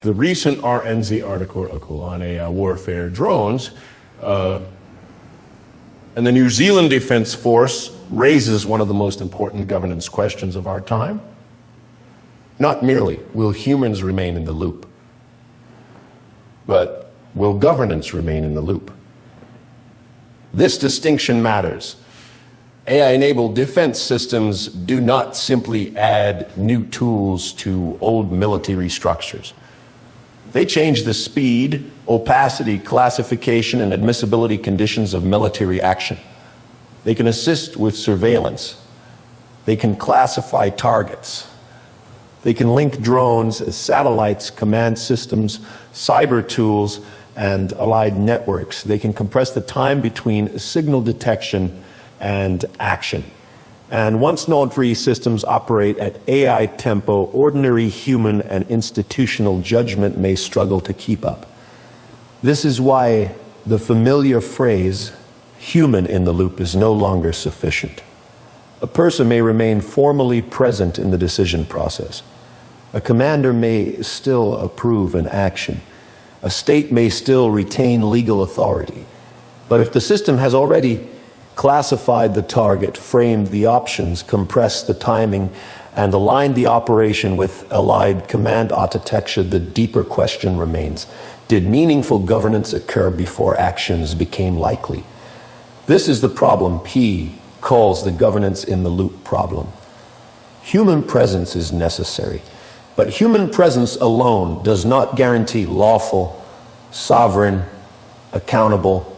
The recent RNZ article on warfare drones and the New Zealand Defence Force raises one of the most important governance questions of our time. Not merely will humans remain in the loop, but will governance remain in the loop? This distinction matters. AI-enabled defense systems do not simply add new tools to old military structures. They change the speed, opacity, classification, and admissibility conditions of military action. They can assist with surveillance. They can classify targets. They can link drones as satellites, command systems, cyber tools, and allied networks. They can compress the time between signal detection and action. And once node-free systems operate at AI tempo, ordinary human and institutional judgment may struggle to keep up. This is why the familiar phrase, human in the loop, is no longer sufficient. A person may remain formally present in the decision process. A commander may still approve an action. A state may still retain legal authority. But if the system has already classified the target, framed the options, compressed the timing, and aligned the operation with allied command architecture, the deeper question remains: did meaningful governance occur before actions became likely? This is the problem P calls the governance in the loop problem. Human presence is necessary, but human presence alone does not guarantee lawful, sovereign, accountable,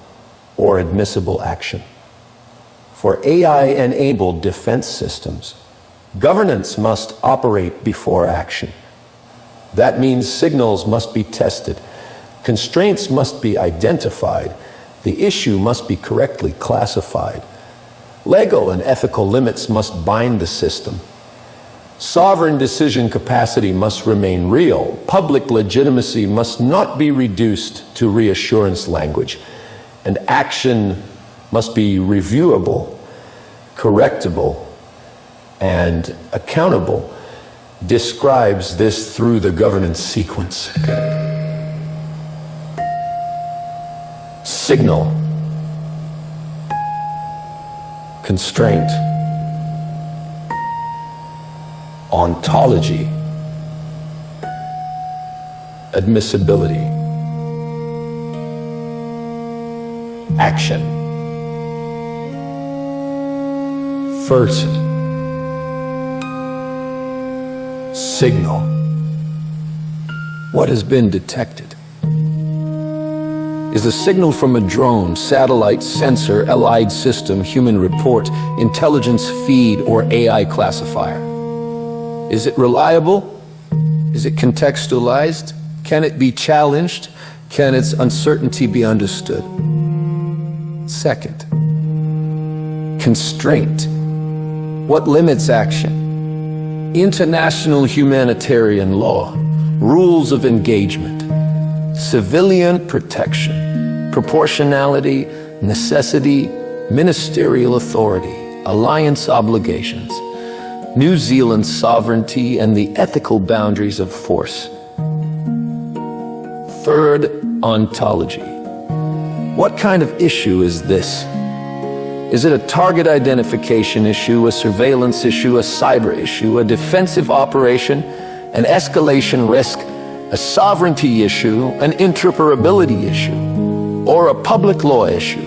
or admissible action. For AI-enabled defense systems, governance must operate before action. That means signals must be tested, constraints must be identified, the issue must be correctly classified. Legal and ethical limits must bind the system. Sovereign decision capacity must remain real. Public legitimacy must not be reduced to reassurance language. And action must be reviewable, correctable, and accountable. Describes this through the governance sequence. Signal, constraint, ontology, admissibility, action. First, signal. What has been detected? Is the signal from a drone, satellite, sensor, allied system, human report, intelligence feed, or AI classifier? Is it reliable? Is it contextualized? Can it be challenged? Can its uncertainty be understood? Second, constraint. What limits action? International humanitarian law, rules of engagement, civilian protection, proportionality, necessity, ministerial authority, alliance obligations, New Zealand's sovereignty, and the ethical boundaries of force. Third, ontology. What kind of issue is this? Is it a target identification issue, a surveillance issue, a cyber issue, a defensive operation, an escalation risk, a sovereignty issue, an interoperability issue, or a public law issue?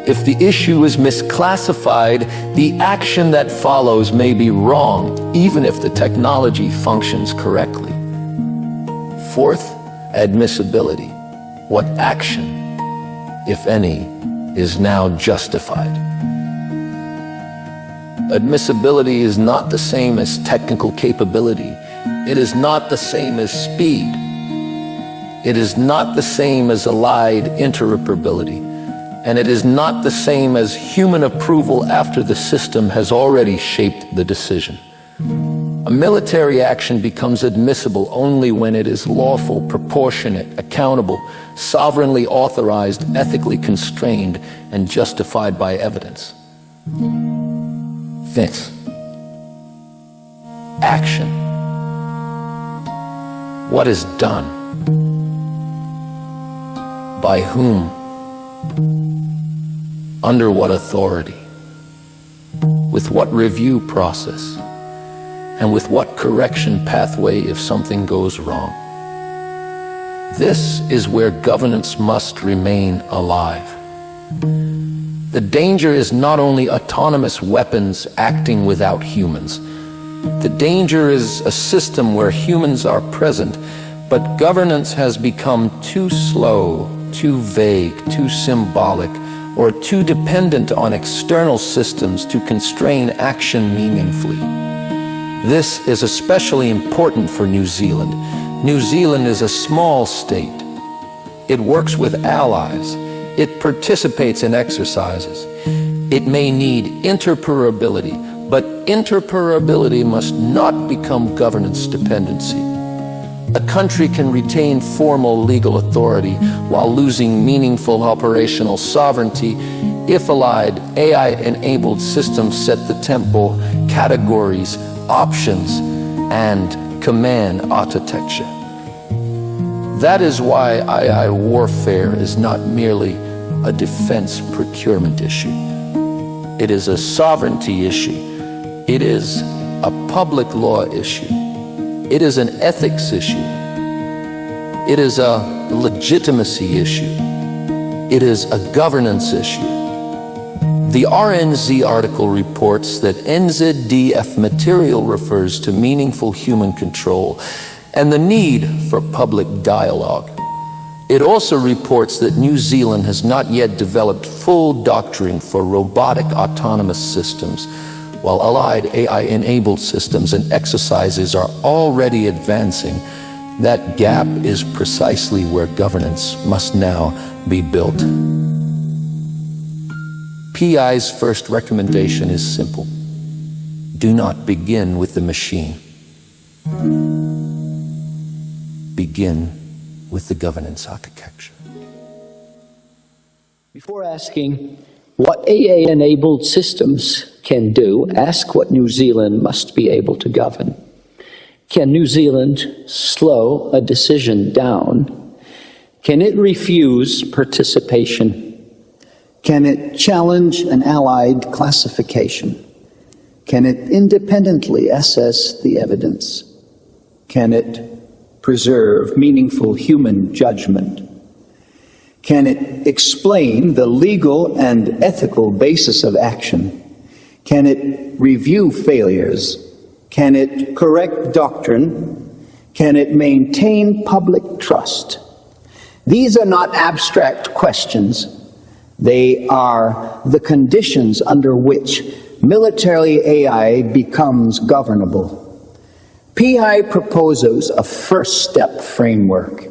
If the issue is misclassified, the action that follows may be wrong, even if the technology functions correctly. Fourth, admissibility. What action, if any, is now justified? Admissibility is not the same as technical capability. It is not the same as speed. It is not the same as allied interoperability. And it is not the same as human approval after the system has already shaped the decision. A military action becomes admissible only when it is lawful, proportionate, accountable, sovereignly authorized, ethically constrained, and justified by evidence. Fifth, action. What is done? By whom? Under what authority? With what review process? And with what correction pathway if something goes wrong? This is where governance must remain alive. The danger is not only autonomous weapons acting without humans. The danger is a system where humans are present, but governance has become too slow, too vague, too symbolic, or too dependent on external systems to constrain action meaningfully. This is especially important for New Zealand. New Zealand is a small state. It works with allies. It participates in exercises. It may need interoperability, but interoperability must not become governance dependency. A country can retain formal legal authority while losing meaningful operational sovereignty if allied AI-enabled systems set the tempo, categories, options, and command architecture. That is why AI warfare is not merely a defense procurement issue. It is a sovereignty issue. It is a public law issue. It is an ethics issue. It is a legitimacy issue. It is a governance issue. The RNZ article reports that NZDF material refers to meaningful human control and the need for public dialogue. It also reports that New Zealand has not yet developed full doctrine for robotic autonomous systems, while allied AI-enabled systems and exercises are already advancing. That gap is precisely where governance must now be built. PI's first recommendation is simple. Do not begin with the machine. Begin with the governance architecture. Before asking what AI-enabled systems can do, ask what New Zealand must be able to govern. Can New Zealand slow a decision down? Can it refuse participation? Can it challenge an allied classification? Can it independently assess the evidence? Can it preserve meaningful human judgment? Can it explain the legal and ethical basis of action? Can it review failures? Can it correct doctrine? Can it maintain public trust? These are not abstract questions. They are the conditions under which military AI becomes governable. PI proposes a first-step framework,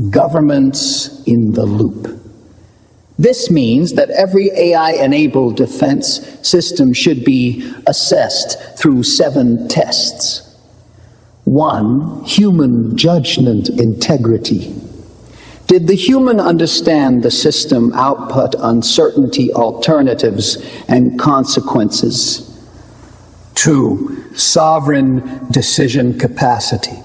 governments in the loop. This means that every AI-enabled defense system should be assessed through 7 tests. 1, human judgment integrity. Did the human understand the system output uncertainty, alternatives, and consequences? 2, sovereign decision capacity.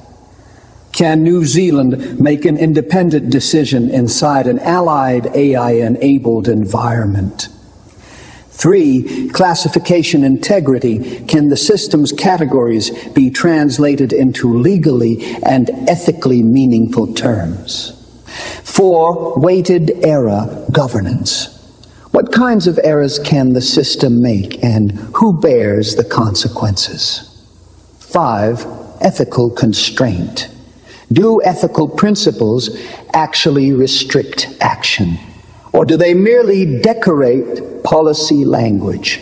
Can New Zealand make an independent decision inside an allied AI-enabled environment? 3, classification integrity. Can the system's categories be translated into legally and ethically meaningful terms? 4, weighted error governance. What kinds of errors can the system make, and who bears the consequences? 5, ethical constraint. Do ethical principles actually restrict action, or do they merely decorate policy language?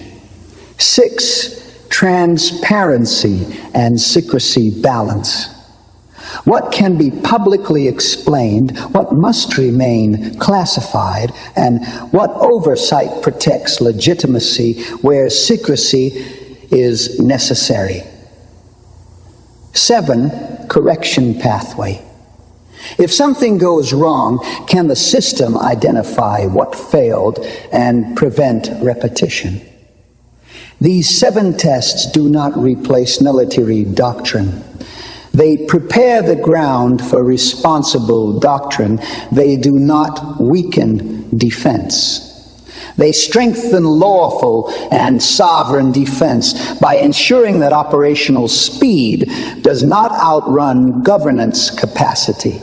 6, transparency and secrecy balance. What can be publicly explained, what must remain classified, and what oversight protects legitimacy where secrecy is necessary? 7, correction pathway. If something goes wrong, can the system identify what failed and prevent repetition? These 7 tests do not replace military doctrine. They prepare the ground for responsible doctrine. They do not weaken defense. They strengthen lawful and sovereign defense by ensuring that operational speed does not outrun governance capacity.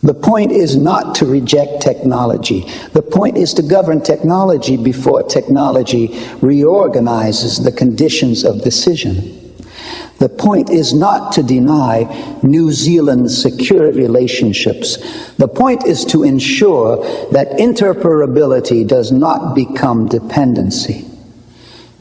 The point is not to reject technology. The point is to govern technology before technology reorganizes the conditions of decision. The point is not to deny New Zealand's secure relationships. The point is to ensure that interoperability does not become dependency.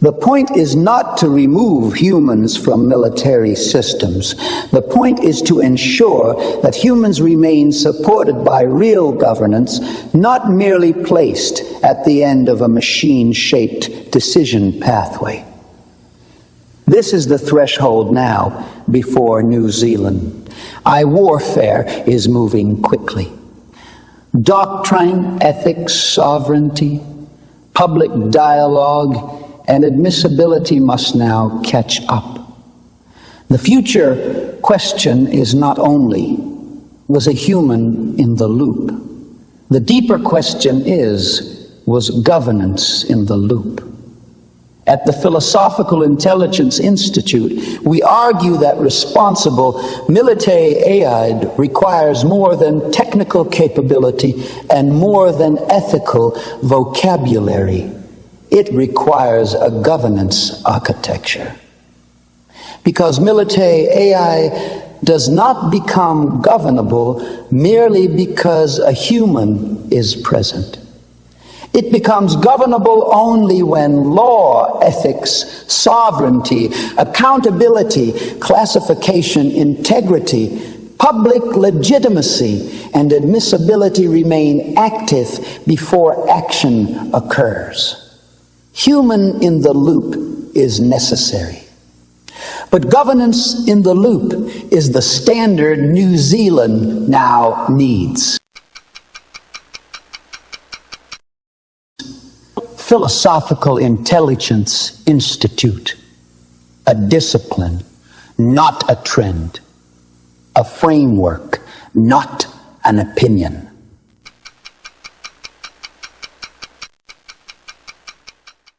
The point is not to remove humans from military systems. The point is to ensure that humans remain supported by real governance, not merely placed at the end of a machine-shaped decision pathway. This is the threshold now before New Zealand. Warfare is moving quickly. Doctrine, ethics, sovereignty, public dialogue, and admissibility must now catch up. The future question is not only, was a human in the loop? The deeper question is, was governance in the loop? At the Philosophical Intelligence Institute, we argue that responsible military aid requires more than technical capability and more than ethical vocabulary. It requires a governance architecture. Because military AI does not become governable merely because a human is present. It becomes governable only when law, ethics, sovereignty, accountability, classification, integrity, public legitimacy, and admissibility remain active before action occurs. Human in the loop is necessary. But governance in the loop is the standard New Zealand now needs. Philosophical Intelligence Institute, a discipline, not a trend, a framework, not an opinion.